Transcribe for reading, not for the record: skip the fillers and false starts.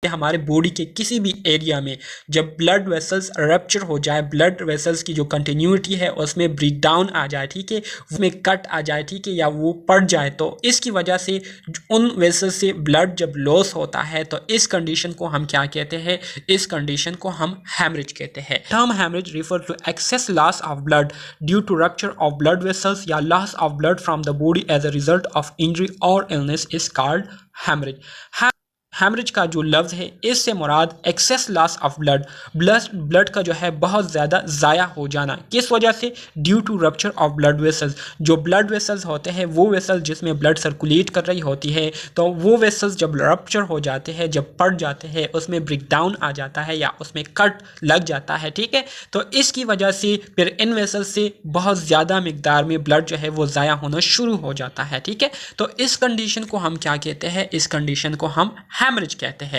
हमारे बॉडी के किसी भी एरिया में जब ब्लड वेसल्स रप्चर हो जाए, ब्लड वेसल्स की जो कंटिन्यूटी है उसमें ब्रेक डाउन आ जाए, ठीक है, उसमें कट आ जाए, ठीक है, या वो पड़ जाए, तो इसकी वजह से उन वेसल्स से ब्लड जब लॉस होता है तो इस कंडीशन को हम क्या कहते हैं, इस कंडीशन को हम हैमरेज कहते हैं। Term haemorrhage refer to excess loss of blood due to rupture of blood vessels या loss of blood from the body as a result of injury और illness is called haemorrhage. Haemorrhage का जो लफ्ज़ है इससे मुराद एक्सेस लॉस ऑफ ब्लड का जो है बहुत ज़्यादा ज़ाया हो जाना। किस वजह से? Due to rupture of blood vessels. जो ब्लड वेसल्स होते हैं वो वेसल्स जिसमें ब्लड सर्कुलेट कर रही होती है, तो वो वेसल्स जब रप्चर हो जाते हैं, जब पड़ जाते हैं, उसमें ब्रेक डाउन आ जाता है या उसमें कट लग जाता है, ठीक है, तो इसकी वजह से फिर इन वेसल्स से बहुत ज़्यादा मिकदार में ब्लड जो है वो ज़ाया होना शुरू हो जाता है, ठीक है। तो इस कंडीशन को हम क्या कहते हैं, इस कंडीशन को हम हैमरेज कहते हैं।